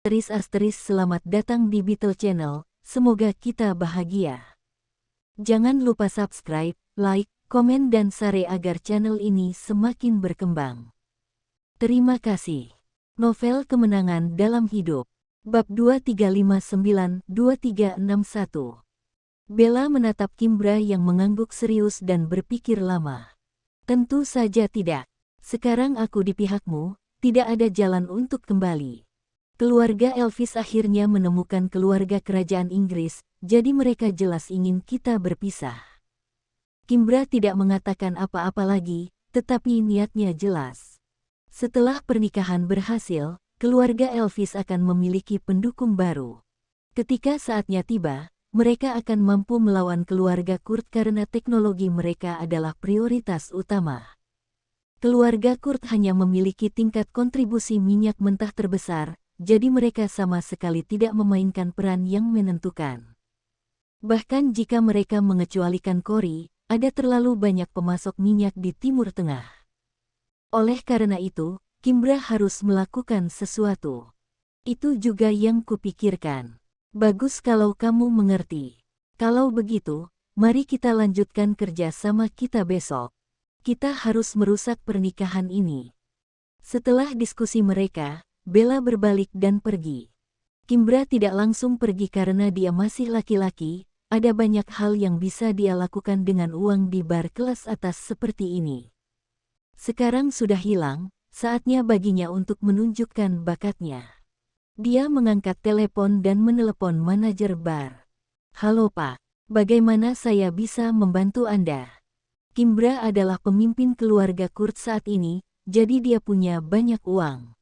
Selamat datang di Beetle Channel, semoga kita bahagia. Jangan lupa subscribe, like, komen dan share agar channel ini semakin berkembang. Terima kasih. Novel Kemenangan Dalam Hidup. Bab 2359-2361. Bella menatap Kimbra yang mengangguk serius dan berpikir lama. Tentu saja tidak. Sekarang aku di pihakmu, tidak ada jalan untuk kembali. Keluarga Elvis akhirnya menemukan keluarga kerajaan Inggris, jadi mereka jelas ingin kita berpisah. Kimbra tidak mengatakan apa-apa lagi, tetapi niatnya jelas. Setelah pernikahan berhasil, keluarga Elvis akan memiliki pendukung baru. Ketika saatnya tiba, mereka akan mampu melawan keluarga Kurt karena teknologi mereka adalah prioritas utama. Keluarga Kurt hanya memiliki tingkat kontribusi minyak mentah terbesar, jadi mereka sama sekali tidak memainkan peran yang menentukan. Bahkan jika mereka mengecualikan Cory, ada terlalu banyak pemasok minyak di Timur Tengah. Oleh karena itu, Kimbra harus melakukan sesuatu. Itu juga yang kupikirkan. Bagus kalau kamu mengerti. Kalau begitu, mari kita lanjutkan kerja sama kita besok. Kita harus merusak pernikahan ini. Setelah diskusi mereka, Bella berbalik dan pergi. Kimbra tidak langsung pergi karena dia masih laki-laki, ada banyak hal yang bisa dia lakukan dengan uang di bar kelas atas seperti ini. Sekarang sudah hilang, saatnya baginya untuk menunjukkan bakatnya. Dia mengangkat telepon dan menelepon manajer bar. "Halo Pak, bagaimana saya bisa membantu Anda?" Kimbra adalah pemimpin keluarga Kurt saat ini, jadi dia punya banyak uang.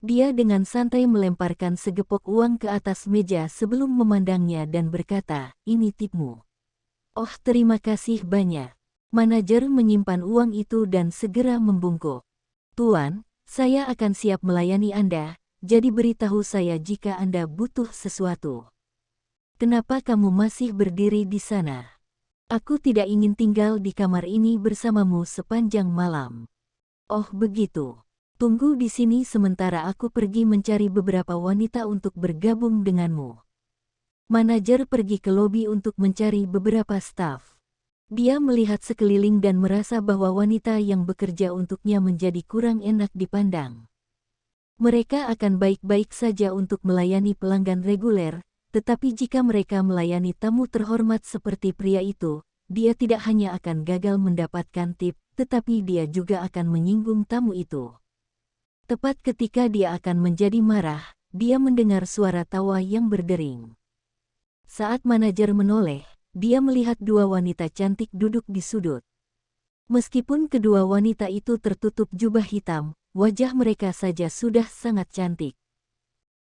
Dia dengan santai melemparkan segepok uang ke atas meja sebelum memandangnya dan berkata, "Ini tipmu." "Oh, terima kasih banyak." Manajer menyimpan uang itu dan segera membungkuk. "Tuan, saya akan siap melayani Anda, jadi beritahu saya jika Anda butuh sesuatu." "Kenapa kamu masih berdiri di sana? Aku tidak ingin tinggal di kamar ini bersamamu sepanjang malam." "Oh begitu. Tunggu di sini sementara aku pergi mencari beberapa wanita untuk bergabung denganmu." Manajer pergi ke lobi untuk mencari beberapa staf. Dia melihat sekeliling dan merasa bahwa wanita yang bekerja untuknya menjadi kurang enak dipandang. Mereka akan baik-baik saja untuk melayani pelanggan reguler, tetapi jika mereka melayani tamu terhormat seperti pria itu, dia tidak hanya akan gagal mendapatkan tip, tetapi dia juga akan menyinggung tamu itu. Tepat ketika dia akan menjadi marah, dia mendengar suara tawa yang berdering. Saat manajer menoleh, dia melihat dua wanita cantik duduk di sudut. Meskipun kedua wanita itu tertutup jubah hitam, wajah mereka saja sudah sangat cantik.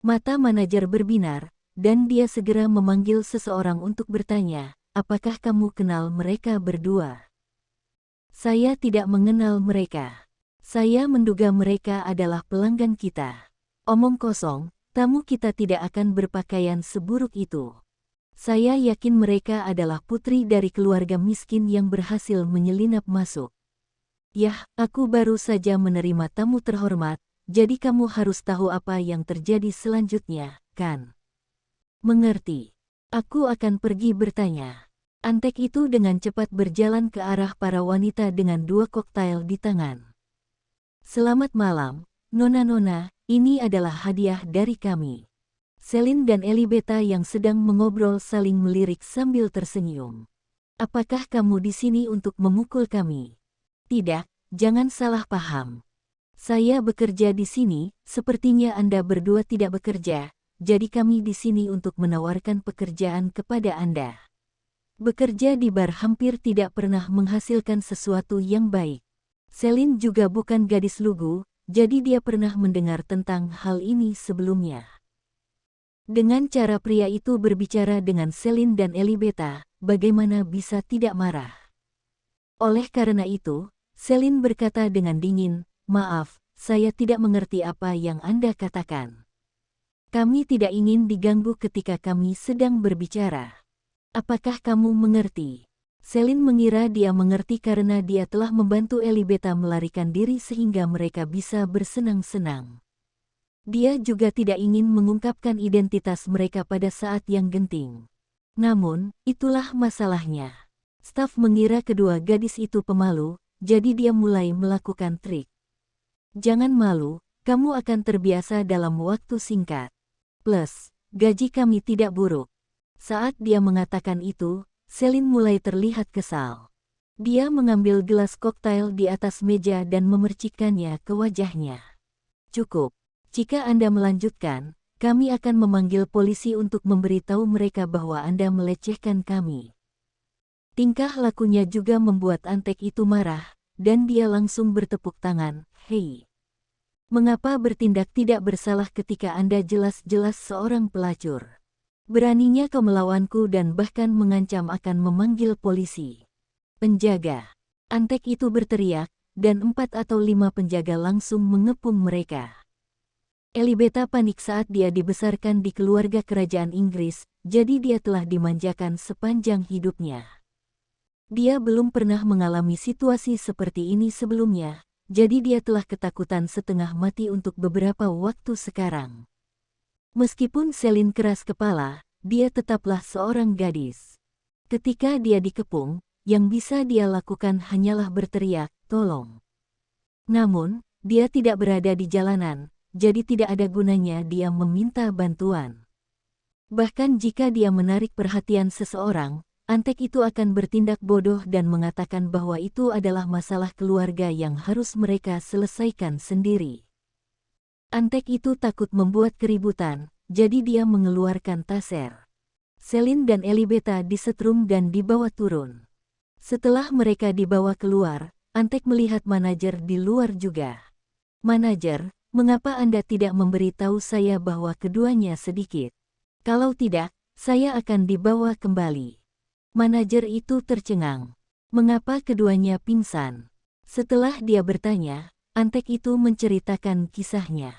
Mata manajer berbinar, dan dia segera memanggil seseorang untuk bertanya, "Apakah kamu kenal mereka berdua?" "Saya tidak mengenal mereka. Saya menduga mereka adalah pelanggan kita." "Omong kosong, tamu kita tidak akan berpakaian seburuk itu. Saya yakin mereka adalah putri dari keluarga miskin yang berhasil menyelinap masuk." "Yah, aku baru saja menerima tamu terhormat, jadi kamu harus tahu apa yang terjadi selanjutnya, kan?" "Mengerti. Aku akan pergi bertanya." Antek itu dengan cepat berjalan ke arah para wanita dengan dua koktail di tangan. "Selamat malam, Nona-nona, ini adalah hadiah dari kami." Celine dan Elibeta yang sedang mengobrol saling melirik sambil tersenyum. "Apakah kamu di sini untuk memukul kami?" "Tidak, jangan salah paham. Saya bekerja di sini, sepertinya Anda berdua tidak bekerja, jadi kami di sini untuk menawarkan pekerjaan kepada Anda." Bekerja di bar hampir tidak pernah menghasilkan sesuatu yang baik. Celine juga bukan gadis lugu, jadi dia pernah mendengar tentang hal ini sebelumnya. Dengan cara pria itu berbicara dengan Celine dan Elibeta, bagaimana bisa tidak marah? Oleh karena itu, Celine berkata dengan dingin, "Maaf, saya tidak mengerti apa yang Anda katakan. Kami tidak ingin diganggu ketika kami sedang berbicara." "Apakah kamu mengerti?" Celine mengira dia mengerti karena dia telah membantu Elibeta melarikan diri sehingga mereka bisa bersenang-senang. Dia juga tidak ingin mengungkapkan identitas mereka pada saat yang genting. Namun, itulah masalahnya. Staf mengira kedua gadis itu pemalu, jadi dia mulai melakukan trik. Jangan malu, kamu akan terbiasa dalam waktu singkat. Plus, gaji kami tidak buruk. Saat dia mengatakan itu, Celine mulai terlihat kesal. Dia mengambil gelas koktail di atas meja dan memercikkannya ke wajahnya. Cukup. Jika Anda melanjutkan, kami akan memanggil polisi untuk memberitahu mereka bahwa Anda melecehkan kami. Tingkah lakunya juga membuat Antek itu marah, dan dia langsung bertepuk tangan. Hei, mengapa bertindak tidak bersalah ketika Anda jelas-jelas seorang pelacur? Beraninya kau melawanku dan bahkan mengancam akan memanggil polisi. Penjaga. Antek itu berteriak, dan 4 atau 5 penjaga langsung mengepung mereka. Elibeta panik saat dia dibesarkan di keluarga kerajaan Inggris, jadi dia telah dimanjakan sepanjang hidupnya. Dia belum pernah mengalami situasi seperti ini sebelumnya, jadi dia telah ketakutan setengah mati untuk beberapa waktu sekarang. Meskipun Celine keras kepala, dia tetaplah seorang gadis. Ketika dia dikepung, yang bisa dia lakukan hanyalah berteriak, "Tolong!" Namun, dia tidak berada di jalanan, jadi tidak ada gunanya dia meminta bantuan. Bahkan jika dia menarik perhatian seseorang, Antek itu akan bertindak bodoh dan mengatakan bahwa itu adalah masalah keluarga yang harus mereka selesaikan sendiri. Antek itu takut membuat keributan, jadi dia mengeluarkan taser. Celine dan Elibeta disetrum dan dibawa turun. Setelah mereka dibawa keluar, Antek melihat manajer di luar juga. "Manajer, mengapa Anda tidak memberitahu saya bahwa keduanya sedikit? Kalau tidak, saya akan dibawa kembali." Manajer itu tercengang. Mengapa keduanya pingsan? Setelah dia bertanya, Antek itu menceritakan kisahnya.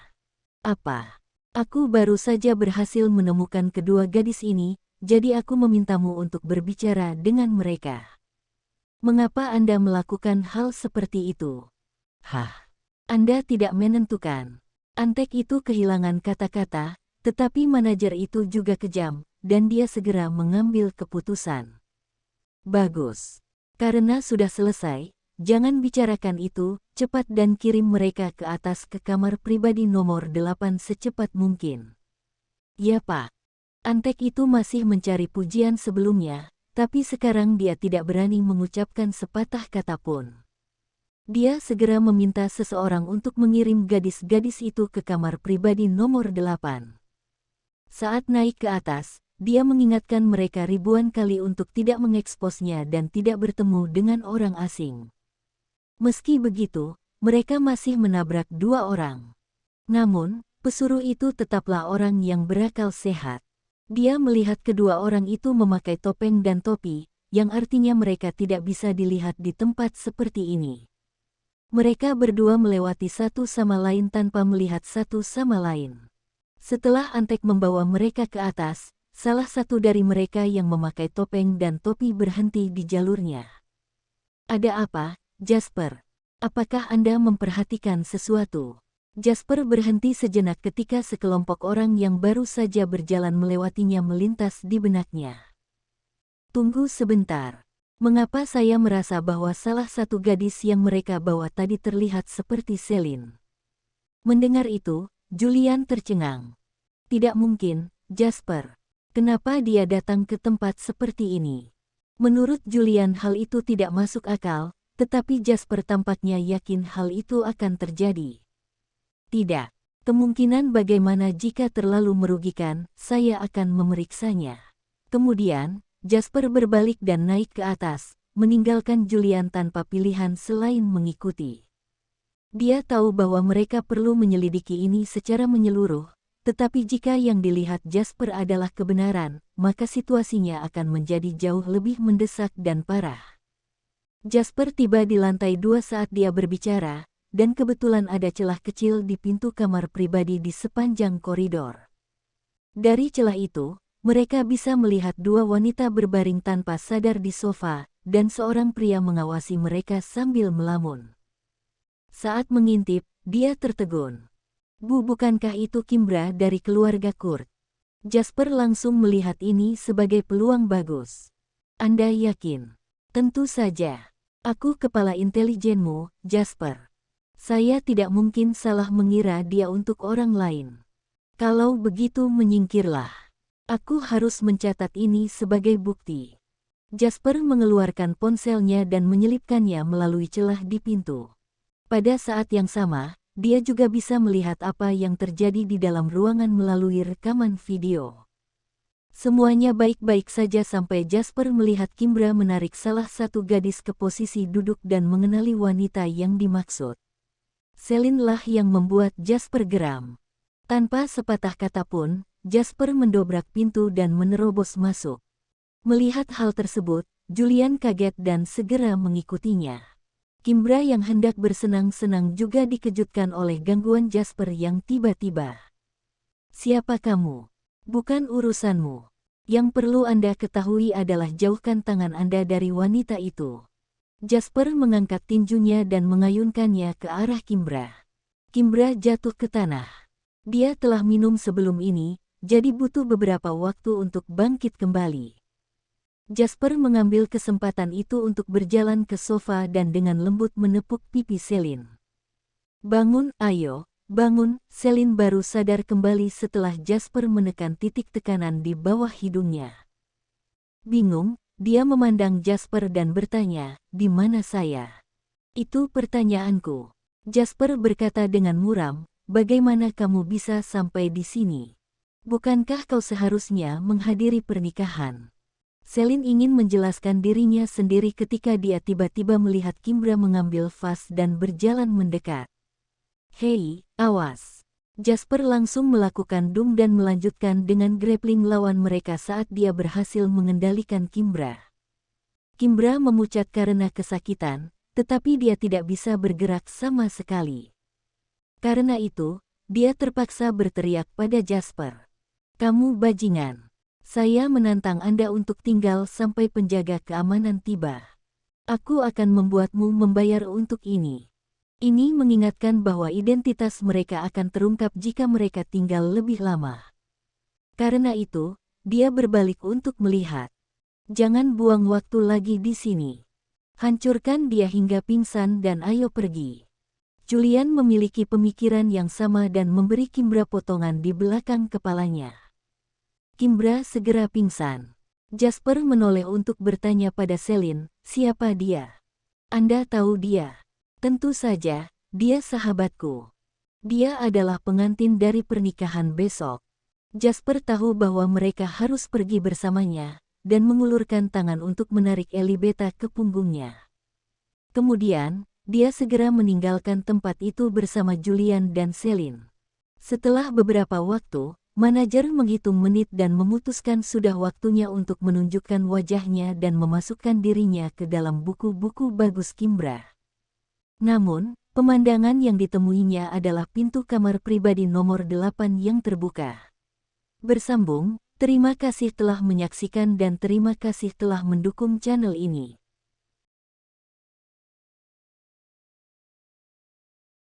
"Apa? Aku baru saja berhasil menemukan kedua gadis ini, jadi aku memintamu untuk berbicara dengan mereka." "Mengapa Anda melakukan hal seperti itu?" "Hah? Anda tidak menentukan." Antek itu kehilangan kata-kata, tetapi manajer itu juga kejam, dan dia segera mengambil keputusan. "Bagus. Karena sudah selesai, jangan bicarakan itu, cepat dan kirim mereka ke atas ke kamar pribadi nomor 8 secepat mungkin." "Ya Pak." Antek itu masih mencari pujian sebelumnya, tapi sekarang dia tidak berani mengucapkan sepatah kata pun. Dia segera meminta seseorang untuk mengirim gadis-gadis itu ke kamar pribadi nomor 8. Saat naik ke atas, dia mengingatkan mereka ribuan kali untuk tidak mengeksposnya dan tidak bertemu dengan orang asing. Meski begitu, mereka masih menabrak 2 orang. Namun, pesuruh itu tetaplah orang yang berakal sehat. Dia melihat kedua orang itu memakai topeng dan topi, yang artinya mereka tidak bisa dilihat di tempat seperti ini. Mereka berdua melewati satu sama lain tanpa melihat satu sama lain. Setelah Antek membawa mereka ke atas, salah satu dari mereka yang memakai topeng dan topi berhenti di jalurnya. "Ada apa, Jasper? Apakah Anda memperhatikan sesuatu?" Jasper berhenti sejenak ketika sekelompok orang yang baru saja berjalan melewatinya melintas di benaknya. "Tunggu sebentar. Mengapa saya merasa bahwa salah satu gadis yang mereka bawa tadi terlihat seperti Celine?" Mendengar itu, Julian tercengang. "Tidak mungkin, Jasper. Kenapa dia datang ke tempat seperti ini?" Menurut Julian hal itu tidak masuk akal, tetapi Jasper tampaknya yakin hal itu akan terjadi. "Tidak. Kemungkinan bagaimana jika terlalu merugikan, saya akan memeriksanya." Kemudian, Jasper berbalik dan naik ke atas, meninggalkan Julian tanpa pilihan selain mengikuti. Dia tahu bahwa mereka perlu menyelidiki ini secara menyeluruh, tetapi jika yang dilihat Jasper adalah kebenaran, maka situasinya akan menjadi jauh lebih mendesak dan parah. Jasper tiba di lantai 2 saat dia berbicara, dan kebetulan ada celah kecil di pintu kamar pribadi di sepanjang koridor. Dari celah itu, mereka bisa melihat 2 wanita berbaring tanpa sadar di sofa, dan seorang pria mengawasi mereka sambil melamun. Saat mengintip, dia tertegun. Bu, bukankah itu Kimbra dari keluarga Kurt? Jasper langsung melihat ini sebagai peluang bagus. Anda yakin? Tentu saja. Aku kepala intelijenmu, Jasper. Saya tidak mungkin salah mengira dia untuk orang lain. Kalau begitu menyingkirlah. Aku harus mencatat ini sebagai bukti. Jasper mengeluarkan ponselnya dan menyelipkannya melalui celah di pintu. Pada saat yang sama, dia juga bisa melihat apa yang terjadi di dalam ruangan melalui rekaman video. Semuanya baik-baik saja sampai Jasper melihat Kimbra menarik salah satu gadis ke posisi duduk dan mengenali wanita yang dimaksud. Celine lah yang membuat Jasper geram. Tanpa sepatah kata pun, Jasper mendobrak pintu dan menerobos masuk. Melihat hal tersebut, Julian kaget dan segera mengikutinya. Kimbra yang hendak bersenang-senang juga dikejutkan oleh gangguan Jasper yang tiba-tiba. Siapa kamu? Bukan urusanmu. Yang perlu Anda ketahui adalah jauhkan tangan Anda dari wanita itu. Jasper mengangkat tinjunya dan mengayunkannya ke arah Kimbra. Kimbra jatuh ke tanah. Dia telah minum sebelum ini, jadi butuh beberapa waktu untuk bangkit kembali. Jasper mengambil kesempatan itu untuk berjalan ke sofa dan dengan lembut menepuk pipi Celine. Bangun, ayo, bangun. Celine baru sadar kembali setelah Jasper menekan titik tekanan di bawah hidungnya. Bingung, dia memandang Jasper dan bertanya, "Di mana saya?" "Itu pertanyaanku." Jasper berkata dengan muram, "Bagaimana kamu bisa sampai di sini? Bukankah kau seharusnya menghadiri pernikahan?" Celine ingin menjelaskan dirinya sendiri ketika dia tiba-tiba melihat Kimbra mengambil vas dan berjalan mendekat. "Hei, awas!" Jasper langsung melakukan dung dan melanjutkan dengan grappling lawan mereka saat dia berhasil mengendalikan Kimbra. Kimbra memucat karena kesakitan, tetapi dia tidak bisa bergerak sama sekali. Karena itu, dia terpaksa berteriak pada Jasper. "Kamu bajingan! Saya menantang Anda untuk tinggal sampai penjaga keamanan tiba. Aku akan membuatmu membayar untuk ini." Ini mengingatkan bahwa identitas mereka akan terungkap jika mereka tinggal lebih lama. Karena itu, dia berbalik untuk melihat. "Jangan buang waktu lagi di sini. Hancurkan dia hingga pingsan dan ayo pergi." Julian memiliki pemikiran yang sama dan memberi Kimbra potongan di belakang kepalanya. Kimbra segera pingsan. Jasper menoleh untuk bertanya pada Celine, "Siapa dia?" "Anda tahu dia?" "Tentu saja, dia sahabatku. Dia adalah pengantin dari pernikahan besok." Jasper tahu bahwa mereka harus pergi bersamanya, dan mengulurkan tangan untuk menarik Elibeta ke punggungnya. Kemudian, dia segera meninggalkan tempat itu bersama Julian dan Celine. Setelah beberapa waktu, manajer menghitung menit dan memutuskan sudah waktunya untuk menunjukkan wajahnya dan memasukkan dirinya ke dalam buku-buku bagus Kimbra. Namun, pemandangan yang ditemuinya adalah pintu kamar pribadi nomor 8 yang terbuka. Bersambung, terima kasih telah menyaksikan dan terima kasih telah mendukung channel ini.